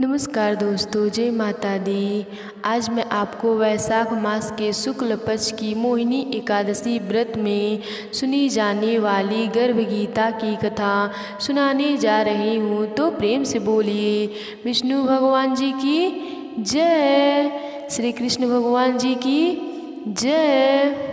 नमस्कार दोस्तों, जय माता दी। आज मैं आपको वैशाख मास के शुक्ल पक्ष की मोहिनी एकादशी व्रत में सुनी जाने वाली गर्भ गीता की कथा सुनाने जा रही हूँ। तो प्रेम से बोलिए विष्णु भगवान जी की जय, श्री कृष्ण भगवान जी की जय।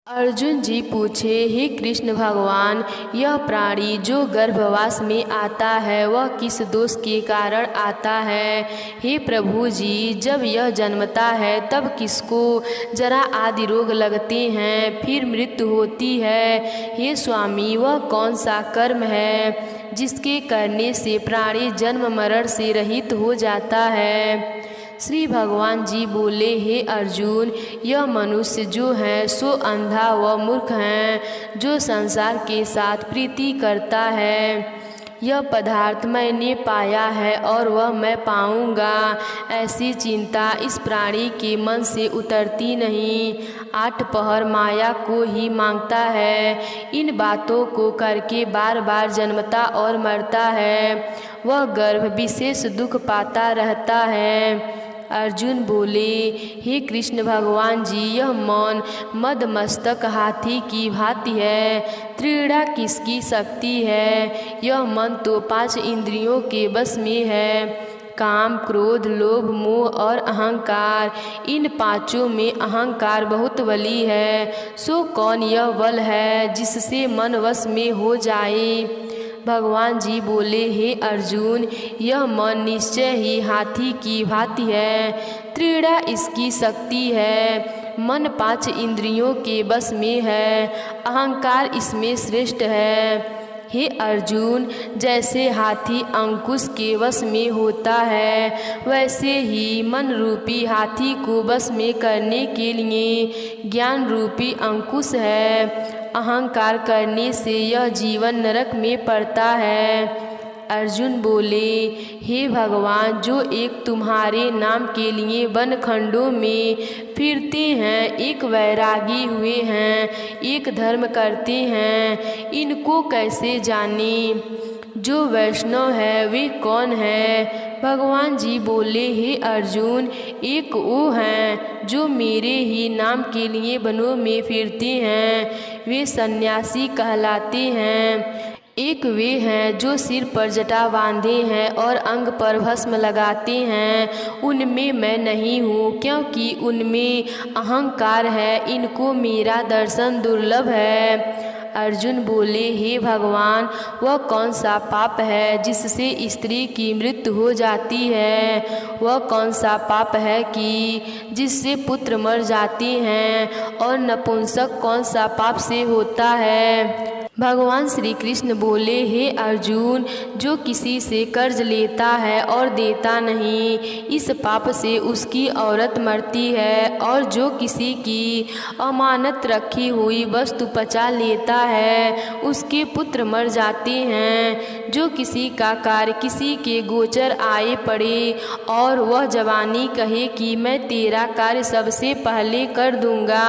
अर्जुन जी पूछे, हे कृष्ण भगवान, यह प्राणी जो गर्भवास में आता है वह किस दोष के कारण आता है? हे प्रभु जी, जब यह जन्मता है तब किसको जरा आदि रोग लगते हैं, फिर मृत्यु होती है। हे स्वामी, वह कौन सा कर्म है जिसके करने से प्राणी जन्म मरण से रहित हो जाता है? श्री भगवान जी बोले, हे अर्जुन, यह मनुष्य जो है सो अंधा व मूर्ख है, जो संसार के साथ प्रीति करता है। यह पदार्थ मैंने पाया है और वह मैं पाऊंगा, ऐसी चिंता इस प्राणी के मन से उतरती नहीं। 8 पहर माया को ही मांगता है, इन बातों को करके बार बार जन्मता और मरता है। वह गर्भ विशेष दुख पाता रहता है। अर्जुन बोले, हे कृष्ण भगवान जी, यह मन मदमस्तक हाथी की भांति है, त्रीड़ा किसकी शक्ति है? यह मन तो 5 इंद्रियों के बस में है, काम, क्रोध, लोभ, मोह और अहंकार। इन 5 में अहंकार बहुत बली है। सो कौन यह बल है जिससे मन वश में हो जाए? भगवान जी बोले, हे अर्जुन, यह मन निश्चय ही हाथी की भांति है, त्रीड़ा इसकी शक्ति है। मन 5 इंद्रियों के बस में है, अहंकार इसमें श्रेष्ठ है। हे अर्जुन, जैसे हाथी अंकुश के वश में होता है, वैसे ही मन रूपी हाथी को वश में करने के लिए ज्ञान रूपी अंकुश है। अहंकार करने से यह जीवन नरक में पड़ता है। अर्जुन बोले, हे भगवान, जो एक तुम्हारे नाम के लिए वन खंडों में फिरते हैं, एक वैरागी हुए हैं, एक धर्म करते हैं, इनको कैसे जाने? जो वैष्णव है वे कौन है? भगवान जी बोले, हे अर्जुन, एक वो हैं जो मेरे ही नाम के लिए वनों में फिरते हैं, वे सन्यासी कहलाते हैं। एक वे हैं जो सिर पर जटा बांधे हैं और अंग पर भस्म लगाते हैं, उनमें मैं नहीं हूँ, क्योंकि उनमें अहंकार है, इनको मेरा दर्शन दुर्लभ है। अर्जुन बोले, हे भगवान, वह कौन सा पाप है जिससे स्त्री की मृत्यु हो जाती है? वह कौन सा पाप है कि जिससे पुत्र मर जाते हैं? और नपुंसक कौन सा पाप से होता है? भगवान श्री कृष्ण बोले, हे अर्जुन, जो किसी से कर्ज लेता है और देता नहीं, इस पाप से उसकी औरत मरती है। और जो किसी की अमानत रखी हुई वस्तु पचा लेता है, उसके पुत्र मर जाते हैं। जो किसी का कार्य किसी के गोचर आए पड़े और वह जवानी कहे कि मैं तेरा कार्य सबसे पहले कर दूंगा,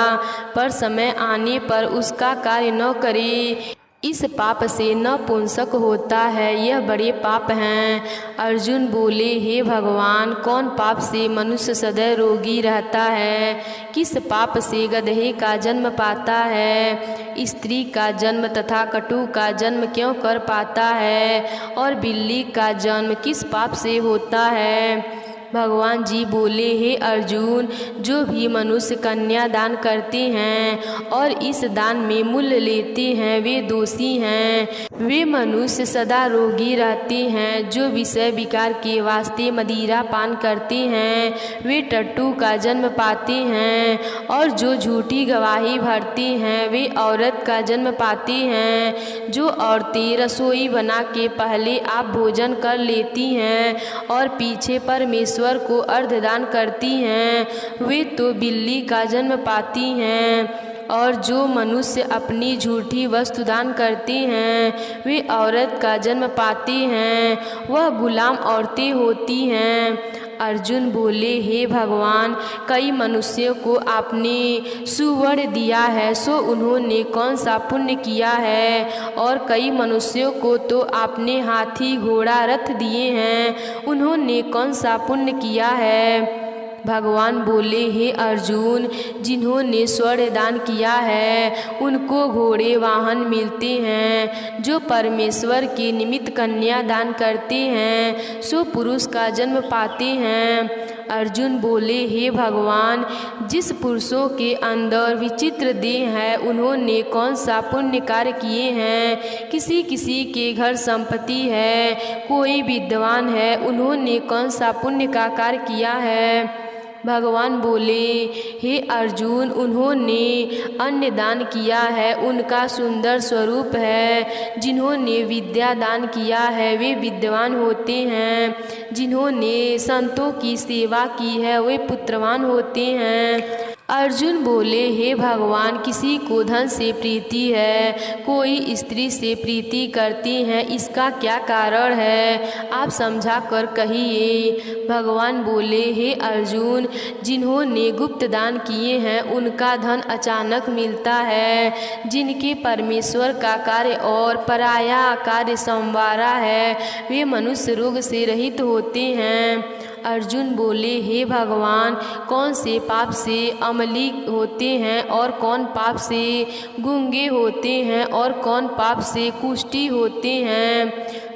पर समय आने पर उसका कार्य न करे, इस पाप से नपुंसक होता है, यह बड़े पाप हैं। अर्जुन बोले, हे भगवान, कौन पाप से मनुष्य सदैव रोगी रहता है? किस पाप से गधे का जन्म पाता है, स्त्री का जन्म तथा कटु का जन्म क्यों कर पाता है, और बिल्ली का जन्म किस पाप से होता है? भगवान जी बोले, हे अर्जुन, जो भी मनुष्य कन्या दान करते हैं और इस दान में मूल्य लेते हैं, वे दोषी हैं। वे मनुष्य सदा रोगी रहते हैं। जो विषय विकार के वास्ते मदिरा पान करते हैं, वे टट्टू का जन्म पाते हैं। और जो झूठी गवाही भरते हैं, वे औरत का जन्म पाते हैं। जो औरतें रसोई बना के पहले आप भोजन कर लेती हैं और पीछे परमेश्वर को अर्धदान करती हैं, वे तो बिल्ली का जन्म पाती हैं। और जो मनुष्य अपनी झूठी वस्तु दान करते हैं वे औरत का जन्म पाते हैं, वह गुलाम औरतें होती हैं। अर्जुन बोले, हे भगवान, कई मनुष्यों को आपने सुवर्ण दिया है, सो उन्होंने कौन सा पुण्य किया है? और कई मनुष्यों को तो आपने हाथी घोड़ा रथ दिए हैं, उन्होंने कौन सा पुण्य किया है? भगवान बोले, हे अर्जुन, जिन्होंने स्वर्ण दान किया है उनको घोड़े वाहन मिलते हैं। जो परमेश्वर के निमित्त कन्या दान करते हैं सो पुरुष का जन्म पाते हैं। अर्जुन बोले, हे भगवान, जिस पुरुषों के अंदर विचित्र देह है उन्होंने कौन सा पुण्य कार्य किए हैं? किसी किसी के घर संपत्ति है, कोई विद्वान है, उन्होंने कौन सा पुण्य का कार्य किया है? भगवान बोले, हे अर्जुन, उन्होंने अन्न दान किया है, उनका सुंदर स्वरूप है। जिन्होंने विद्या दान किया है वे विद्वान होते हैं। जिन्होंने संतों की सेवा की है वे पुत्रवान होते हैं। अर्जुन बोले, हे भगवान, किसी को धन से प्रीति है, कोई स्त्री से प्रीति करती है, इसका क्या कारण है? आप समझा कर कहिए। भगवान बोले, हे अर्जुन, जिन्होंने गुप्त दान किए हैं उनका धन अचानक मिलता है। जिनके परमेश्वर का कार्य और पराया कार्य संवारा है वे मनुष्य रोग से रहित होते हैं। अर्जुन बोले, हे भगवान, कौन से पाप से अमली होते हैं और कौन पाप से गूंगे होते हैं और कौन पाप से कुष्ठी होते हैं?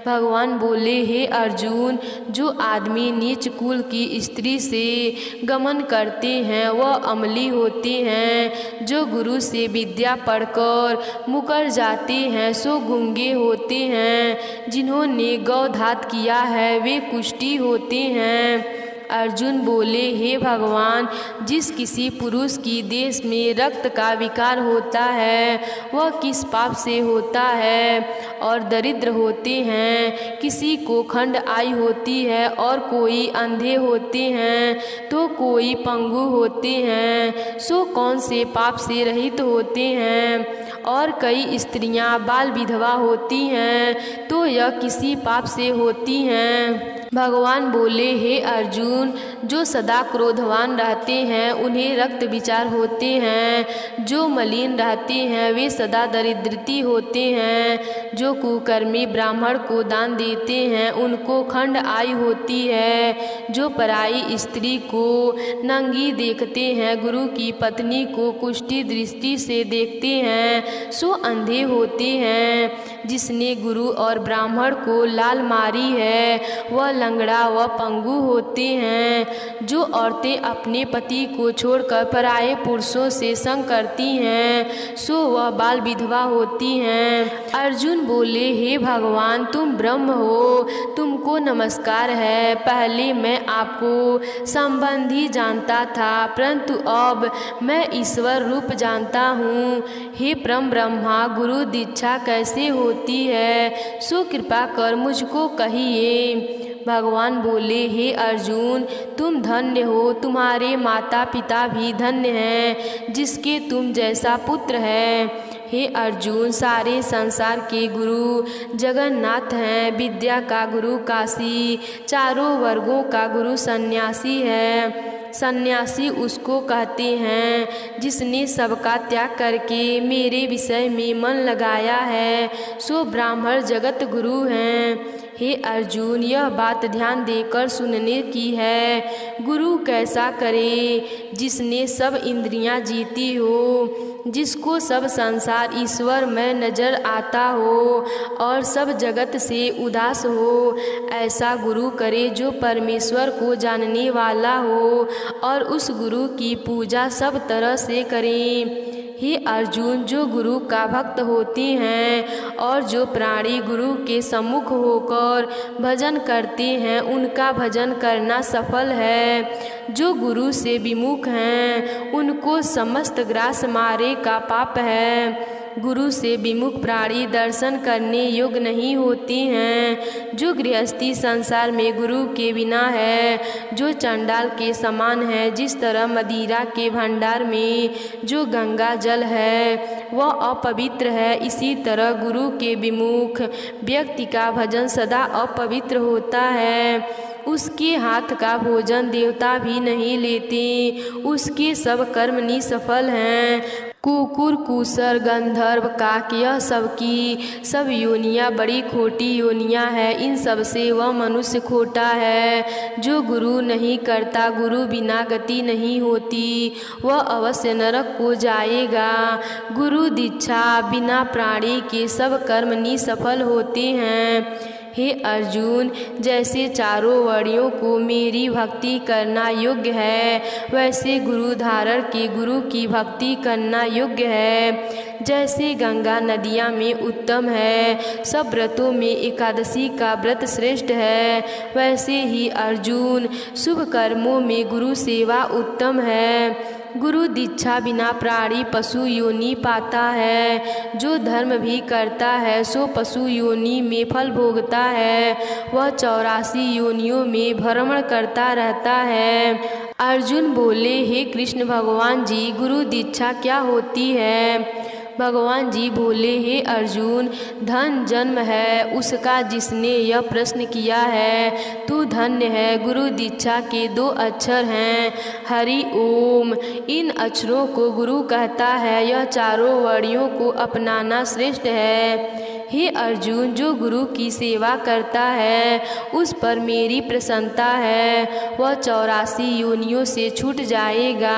भगवान बोले, हे अर्जुन, जो आदमी नीच कुल की स्त्री से गमन करते हैं वह अमली होते हैं। जो गुरु से विद्या पढ़कर मुकर जाते हैं सो गूंगे होते हैं। जिन्होंने गौधात किया है वे कुष्ठी होते हैं। अर्जुन बोले, हे भगवान, जिस किसी पुरुष की देश में रक्त का विकार होता है वह किस पाप से होता है? और दरिद्र होते हैं, किसी को खंड आयु होती है और कोई अंधे होते हैं तो कोई पंगु होते हैं, सो कौन से पाप से रहित होते हैं? और कई स्त्रियां बाल विधवा होती हैं तो यह किसी पाप से होती हैं? भगवान बोले, हे अर्जुन, जो सदा क्रोधवान रहते हैं उन्हें रक्त विचार होते हैं। जो मलिन रहते हैं वे सदा दरिद्रती होते हैं। जो कुकर्मी ब्राह्मण को दान देते हैं उनको खंड आयु होती है। जो पराई स्त्री को नंगी देखते हैं, गुरु की पत्नी को कुष्ठी दृष्टि से देखते हैं, सो अंधे होते हैं। जिसने गुरु और ब्राह्मण को लाल मारी है वह लंगड़ा व पंगु होते हैं। जो औरतें अपने पति को छोड़कर पराये पुरुषों से संग करती हैं सो वह बाल विधवा होती हैं। अर्जुन बोले, हे भगवान, तुम ब्रह्म हो, तुमको नमस्कार है। पहले मैं आपको संबंधी जानता था परंतु अब मैं ईश्वर रूप जानता हूँ। हे परम ब्रह्मा, गुरु दीक्षा कैसे होती है सो कृपा कर मुझको कहिए। भगवान बोले, हे अर्जुन, तुम धन्य हो, तुम्हारे माता पिता भी धन्य हैं जिसके तुम जैसा पुत्र है। हे अर्जुन, सारे संसार के गुरु जगन्नाथ हैं। विद्या का गुरु काशी, चारों वर्गों का गुरु सन्यासी है। सन्यासी उसको कहते हैं जिसने सबका त्याग करके मेरे विषय में मन लगाया है, सो ब्राह्मण जगत गुरु हैं। हे अर्जुन, यह बात ध्यान देकर सुनने की है। गुरु कैसा करे? जिसने सब इंद्रियां जीती हो, जिसको सब संसार ईश्वर में नजर आता हो और सब जगत से उदास हो, ऐसा गुरु करे जो परमेश्वर को जानने वाला हो और उस गुरु की पूजा सब तरह से करें। हे अर्जुन, जो गुरु का भक्त होते हैं और जो प्राणी गुरु के सम्मुख होकर भजन करते हैं उनका भजन करना सफल है। जो गुरु से विमुख हैं उनको समस्त ग्रास मारे का पाप है। गुरु से विमुख प्राणी दर्शन करने योग्य नहीं होते हैं। जो गृहस्थी संसार में गुरु के बिना है, जो चंडाल के समान है। जिस तरह मदिरा के भंडार में जो गंगा जल है वह अपवित्र है, इसी तरह गुरु के विमुख व्यक्ति का भजन सदा अपवित्र होता है। उसके हाथ का भोजन देवता भी नहीं लेते, उसके सब कर्म निसफल हैं। कुकुर, कुसर, गंधर्व, काक, यह सबकी सब योनियाँ बड़ी खोटी योनियाँ हैं। इन सब से वह मनुष्य खोटा है। जो गुरु नहीं करता, गुरु बिना गति नहीं होती, वह अवश्य नरक को जाएगा। गुरु दीक्षा बिना प्राणी के सब कर्म निसफल होते हैं। हे अर्जुन, जैसे चारों वर्णों को मेरी भक्ति करना योग्य है, वैसे गुरु धारण के गुरु की भक्ति करना योग्य है। जैसे गंगा नदियाँ में उत्तम है, सब व्रतों में एकादशी का व्रत श्रेष्ठ है, वैसे ही अर्जुन शुभ कर्मों में गुरु सेवा उत्तम है। गुरु दीक्षा बिना प्राणी पशु योनि पाता है। जो धर्म भी करता है सो पशु योनि में फल भोगता है। वह 84 योनियों में भ्रमण करता रहता है। अर्जुन बोले, हे कृष्ण भगवान जी, गुरु दीक्षा क्या होती है? भगवान जी बोले, हे अर्जुन, धन जन्म है उसका जिसने यह प्रश्न किया है, तू धन्य है। गुरु दीक्षा के 2 अक्षर हैं, हरि ओम। इन अक्षरों को गुरु कहता है। यह चारों वर्णों को अपनाना श्रेष्ठ है। हे अर्जुन, जो गुरु की सेवा करता है उस पर मेरी प्रसन्नता है। वह 84 योनियों से छूट जाएगा।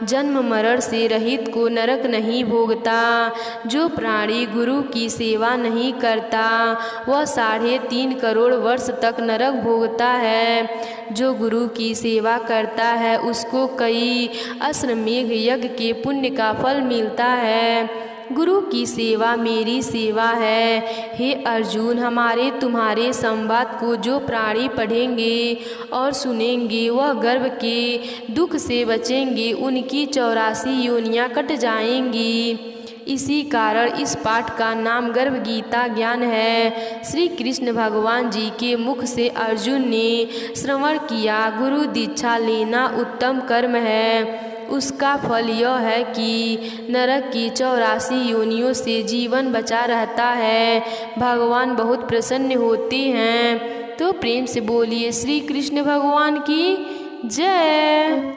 जन्म मरण से रहित को नरक नहीं भोगता। जो प्राणी गुरु की सेवा नहीं करता वह 3.5 करोड़ वर्ष तक नरक भोगता है। जो गुरु की सेवा करता है उसको कई अश्वमेध यज्ञ के पुण्य का फल मिलता है। गुरु की सेवा मेरी सेवा है। हे अर्जुन, हमारे तुम्हारे संवाद को जो प्राणी पढ़ेंगे और सुनेंगे वह गर्भ के दुख से बचेंगे, उनकी 84 योनियाँ कट जाएंगी। इसी कारण इस पाठ का नाम गर्भ गीता ज्ञान है। श्री कृष्ण भगवान जी के मुख से अर्जुन ने श्रवण किया, गुरु दीक्षा लेना उत्तम कर्म है। उसका फल यह है कि नरक की 84 योनियों से जीवन बचा रहता है। भगवान बहुत प्रसन्न होते हैं। तो प्रेम से बोलिए श्री कृष्ण भगवान की जय।